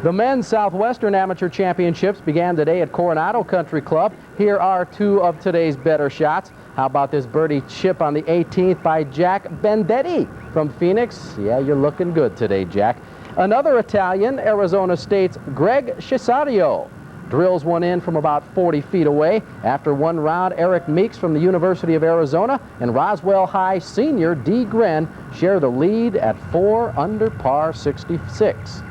The men's Southwestern Amateur Championships began today at Coronado Country Club. Here are two of today's better shots. How about this birdie chip on the 18th by Jack Bendetti from Phoenix? Yeah, you're looking good today, Jack. Another Italian, Arizona State's Greg Cesario, drills one in from about 40 feet away. After one round, Eric Meeks from the University of Arizona and Roswell High senior Dee Gren share the lead at 4 under par 66.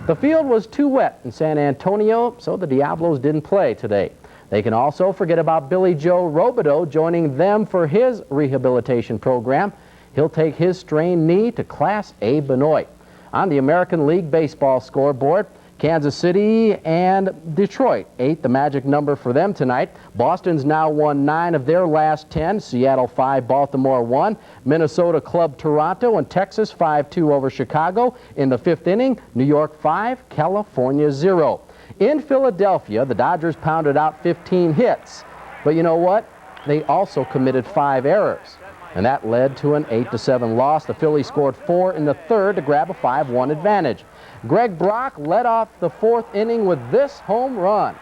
The field was too wet in San Antonio, so the Diablos didn't play today. They can also forget about Billy Joe Robideau joining them for his rehabilitation program. He'll take his strained knee to Class A Benoit. On the American League Baseball scoreboard, Kansas City and Detroit ate the magic number for them tonight. Boston's now won 9 of their last 10. Seattle 5, Baltimore 1. Minnesota clubbed Toronto, and Texas 5-2 over Chicago. In the 5th inning, New York 5, California 0. In Philadelphia, the Dodgers pounded out 15 hits. But you know what? They also committed 5 errors, and that led to an 8-7 loss. The Phillies scored 4 in the 3rd to grab a 5-1 advantage. Greg Brock led off the 4th inning with this home run.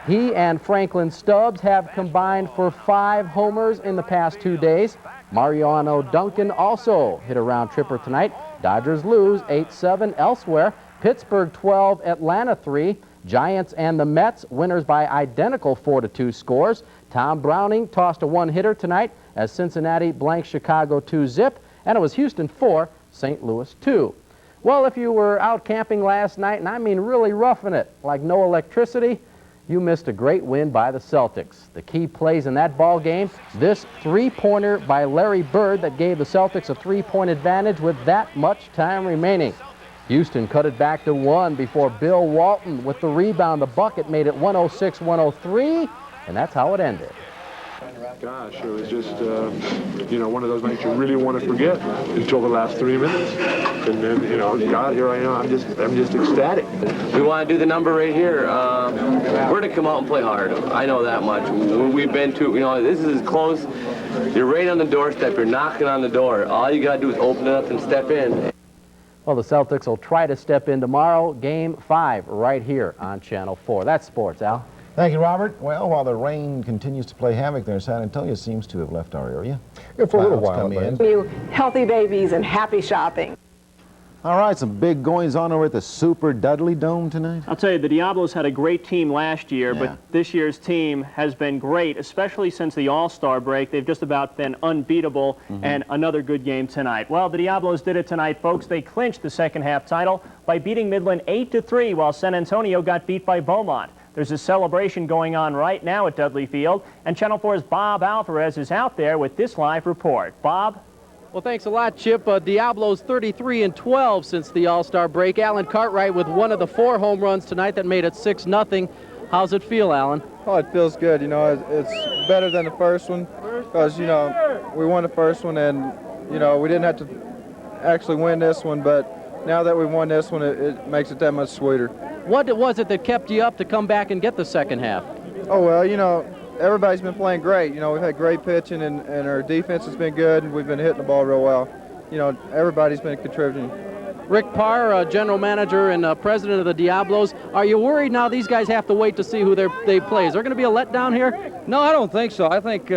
He and Franklin Stubbs have combined for 5 homers in the past 2 days. Mariano Duncan also hit a round tripper tonight. Dodgers lose 8-7 elsewhere. Pittsburgh 12, Atlanta 3. Giants and the Mets, winners by identical 4-2 scores. Tom Browning tossed a one-hitter tonight as Cincinnati blanked Chicago 2-zip, and it was Houston 4, St. Louis 2. Well, if you were out camping last night, and I mean really roughing it, like no electricity, you missed a great win by the Celtics. The key plays in that ball game, this three-pointer by Larry Bird that gave the Celtics a 3-point advantage with that much time remaining. Houston cut it back to 1 before Bill Walton with the rebound. The bucket made it 106-103, and that's how it ended. Gosh, it was just, one of those nights you really want to forget until the last 3 minutes. And then, God, here I am. I'm just ecstatic. We want to do the number right here. We're going to come out and play hard. I know that much. We've been to, this is as close. You're right on the doorstep. You're knocking on the door. All you got to do is open it up and step in. Well, the Celtics will try to step in tomorrow, Game 5, right here on Channel 4. That's sports, Al. Thank you, Robert. Well, while the rain continues to play havoc there, San Antonio seems to have left our area. Yeah, for a little while. Come in. You healthy babies and happy shopping. All right, some big goings on over at the Super Dudley Dome tonight. I'll tell you, the Diablos had a great team last year, but this year's team has been great, especially since the All-Star break. They've just about been unbeatable, and another good game tonight. Well, the Diablos did it tonight, folks. They clinched the second-half title by beating Midland 8-3, while San Antonio got beat by Beaumont. There's a celebration going on right now at Dudley Field, and Channel 4's Bob Alvarez is out there with this live report. Bob? Well, thanks a lot, Chip. Diablos 33-12 since the All-Star break. Alan Cartwright with one of the 4 home runs tonight that made it 6-0. How's it feel, Alan? Oh, it feels good. It's better than the first one because, we won the first one and, we didn't have to actually win this one, but now that we won this one, it makes it that much sweeter. What was it that kept you up to come back and get the second half? Oh, well, everybody's been playing great. We've had great pitching and our defense has been good and we've been hitting the ball real well. Everybody's been contributing. Rick Parr, general manager and president of the Diablos, are you worried now these guys have to wait to see who they play? Is there going to be a letdown here? No, I don't think so. I think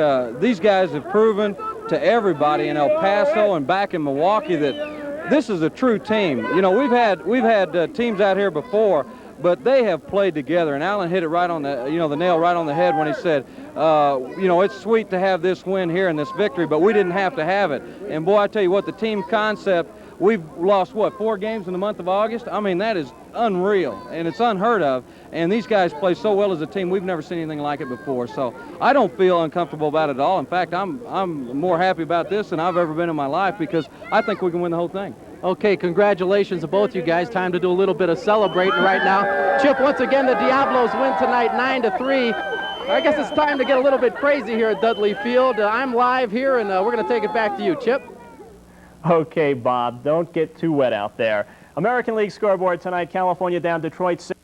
these guys have proven to everybody in El Paso and back in Milwaukee that this is a true team. We've had teams out here before, but they have played together, and Alan hit it right on the, the nail right on the head when he said, it's sweet to have this win here and this victory, but we didn't have to have it. And boy, I tell you what, the team concept, we've lost, 4 games in the month of August? I mean, that is unreal, and it's unheard of. And these guys play so well as a team, we've never seen anything like it before. So I don't feel uncomfortable about it at all. In fact, I'm more happy about this than I've ever been in my life because I think we can win the whole thing. Okay, congratulations to both you guys. Time to do a little bit of celebrating right now. Chip, once again, the Diablos win tonight 9-3. I guess it's time to get a little bit crazy here at Dudley Field. I'm live here, and we're going to take it back to you, Chip. Okay, Bob, don't get too wet out there. American League scoreboard tonight, California down Detroit 6.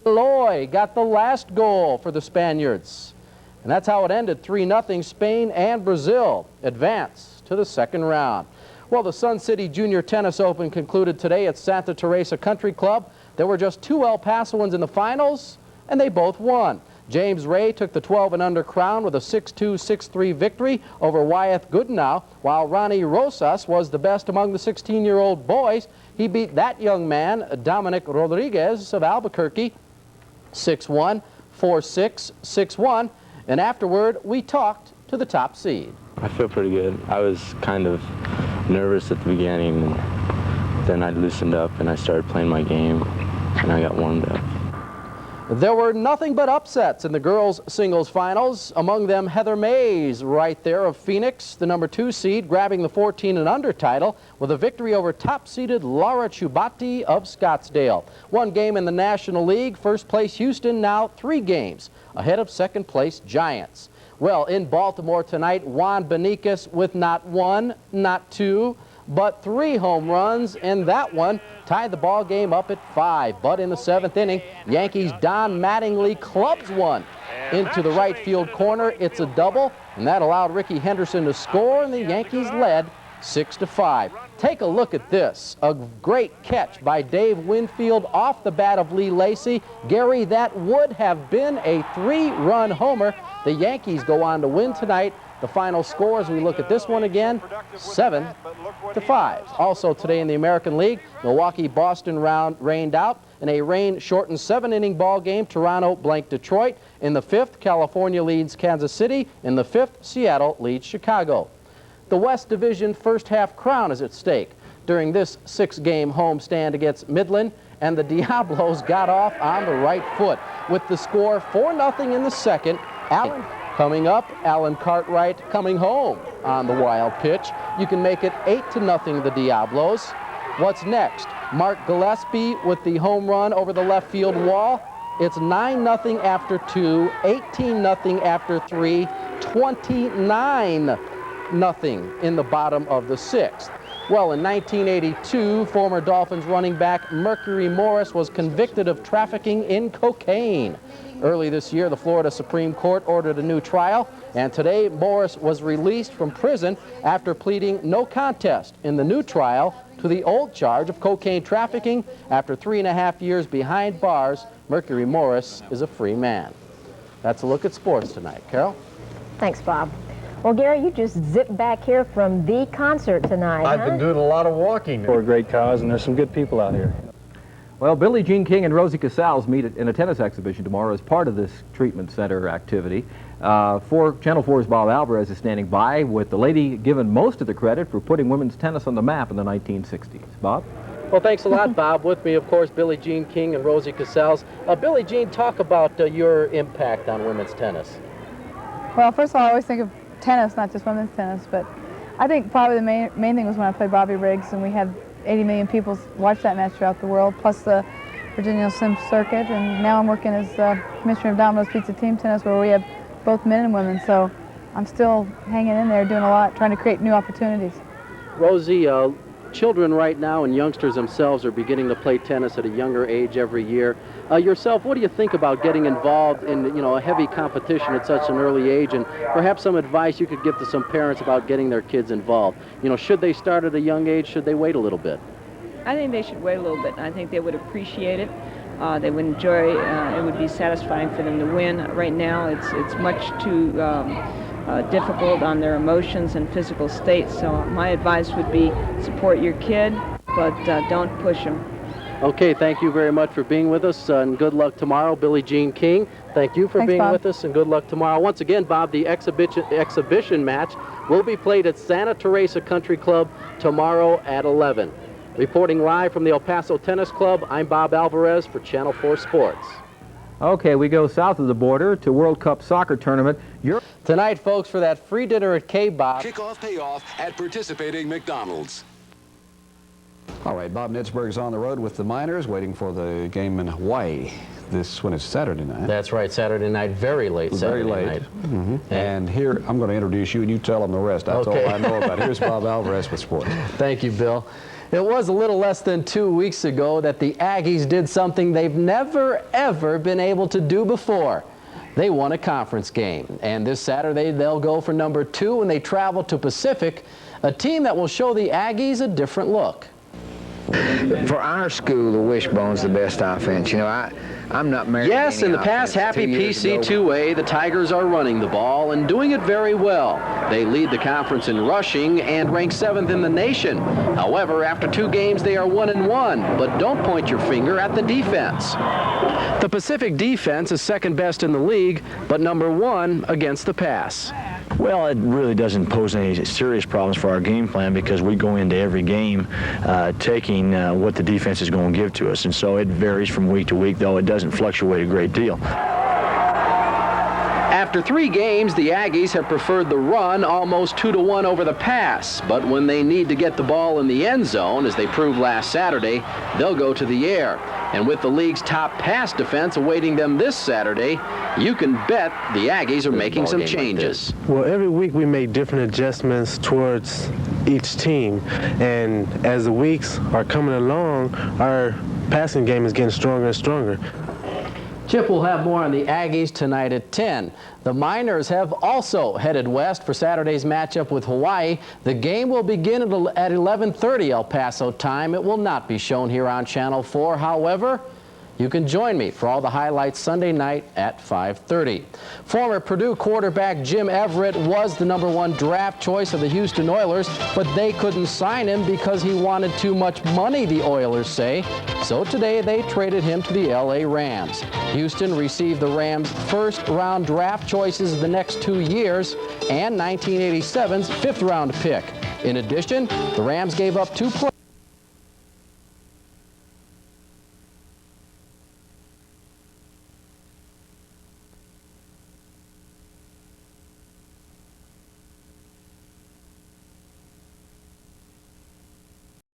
Loy got the last goal for the Spaniards. And that's how it ended, 3-0. Spain and Brazil advance to the second round. Well, the Sun City Junior Tennis Open concluded today at Santa Teresa Country Club. There were just 2 El Pasoans in the finals, and they both won. James Ray took the 12 and under crown with a 6-2, 6-3 victory over Wyeth Goodenow, while Ronnie Rosas was the best among the 16-year-old boys. He beat that young man, Dominic Rodriguez of Albuquerque, 6-1, 4-6, 6-1, and afterward we talked to the top seed. I feel pretty good. I was kind of nervous at the beginning, and then I loosened up and I started playing my game, and I got warmed up. There were nothing but upsets in the girls' singles finals. Among them, Heather Mays, right there of Phoenix, the number 2 seed, grabbing the 14 and under title with a victory over top-seeded Laura Chubati of Scottsdale. 1 game in the National League, first place Houston, now 3 games ahead of second place Giants. Well, in Baltimore tonight, Juan Beniquez with not 1, not 2, but 3 home runs, and that one tied the ball game up at 5. But in the 7th inning, Yankees' Don Mattingly clubs one into the right field corner. It's a double, and that allowed Ricky Henderson to score, and the Yankees led 6-5. Take a look at this. A great catch by Dave Winfield off the bat of Lee Lacy. Gary, that would have been a 3-run homer. The Yankees go on to win tonight. The final score, as we look at this one again, 7-5. Also today in the American League, Milwaukee-Boston rained out in a rain-shortened 7-inning ball game. Toronto blanked Detroit. In the 5th, California leads Kansas City. In the 5th, Seattle leads Chicago. The West Division first-half crown is at stake during this 6-game homestand against Midland, and the Diablos got off on the right foot with the score 4-0 in the second. Coming up, Alan Cartwright coming home on the wild pitch. You can make it 8-0 the Diablos. What's next? Mark Gillespie with the home run over the left field wall. It's 9-0 after 2, 18-0 after 3, 29-0 in the bottom of the 6th. Well, in 1982, former Dolphins running back Mercury Morris was convicted of trafficking in cocaine. Early this year, the Florida Supreme Court ordered a new trial, and today Morris was released from prison after pleading no contest in the new trial to the old charge of cocaine trafficking. After 3.5 years behind bars, Mercury Morris is a free man. That's a look at sports tonight. Carol? Thanks, Bob. Well, Gary, you just zipped back here from the concert tonight, I've been doing a lot of walking. For a great cause, and there's some good people out here. Well, Billie Jean King and Rosie Casals meet in a tennis exhibition tomorrow as part of this treatment center activity. Channel 4's Bob Alvarez is standing by with the lady given most of the credit for putting women's tennis on the map in the 1960s. Bob? Well, thanks a lot, Bob. With me, of course, Billie Jean King and Rosie Casals. Billie Jean, talk about your impact on women's tennis. Well, first of all, I always think of tennis, not just women's tennis, but I think probably the main thing was when I played Bobby Riggs and we had 80 million people watch that match throughout the world, plus the Virginia Sim circuit, and now I'm working as commissioner of Domino's Pizza Team Tennis, where we have both men and women, so I'm still hanging in there, doing a lot, trying to create new opportunities. Rosie, children right now and youngsters themselves are beginning to play tennis at a younger age every year. Yourself, what do you think about getting involved in, a heavy competition at such an early age, and perhaps some advice you could give to some parents about getting their kids involved? Should they start at a young age? Should they wait a little bit? I think they should wait a little bit, and I think they would appreciate it. They would enjoy it. It would be satisfying for them to win. Right now, it's much too difficult on their emotions and physical state. So my advice would be support your kid, but don't push them. Okay, thank you very much for being with us, and good luck tomorrow. Billie Jean King, thank you for being Bob. with us, and good luck tomorrow. Once again, Bob, the exhibition match will be played at Santa Teresa Country Club tomorrow at 11. Reporting live from the El Paso Tennis Club, I'm Bob Alvarez for Channel 4 Sports. Okay, we go south of the border to World Cup soccer tournament. Tonight, folks, for that free dinner at K-Bob. Kickoff payoff at participating McDonald's. All right, Bob Nitzberg's on the road with the Miners, waiting for the game in Hawaii. This one is Saturday night. That's right, Saturday night, very late Saturday night. Mm-hmm. And here, I'm going to introduce you, and you tell them the rest. That's all I know about it. Here's Bob Alvarez with sports. Thank you, Bill. It was a little less than 2 weeks ago that the Aggies did something they've never, ever been able to do before. They won a conference game, and this Saturday they'll go for number 2 when they travel to Pacific a team that will show the Aggies a different look. For our school, the Wishbone's the best offense. You know, I'm not married. Yes, in the past happy PC2A, the Tigers are running the ball and doing it very well. They lead the conference in rushing and rank 7th in the nation. However, after 2 games, they are 1-1. But don't point your finger at the defense. The Pacific defense is 2nd best in the league, but number 1 against the pass. Well, it really doesn't pose any serious problems for our game plan because we go into every game taking what the defense is going to give to us. And so it varies from week to week, though it doesn't fluctuate a great deal. After 3 games, the Aggies have preferred the run almost 2-1 over the pass. But when they need to get the ball in the end zone, as they proved last Saturday, they'll go to the air. And with the league's top pass defense awaiting them this Saturday, you can bet the Aggies are making some changes. Well, every week we make different adjustments towards each team. And as the weeks are coming along, our passing game is getting stronger and stronger. Chip will have more on the Aggies tonight at 10. The Miners have also headed west for Saturday's matchup with Hawaii. The game will begin at 11:30 El Paso time. It will not be shown here on Channel 4. However, you can join me for all the highlights Sunday night at 5:30. Former Purdue quarterback Jim Everett was the #1 draft choice of the Houston Oilers, but they couldn't sign him because he wanted too much money, the Oilers say. So today they traded him to the LA Rams. Houston received the Rams' first-round draft choices the next 2 years and 1987's 5th-round pick. In addition, the Rams gave up 2 players.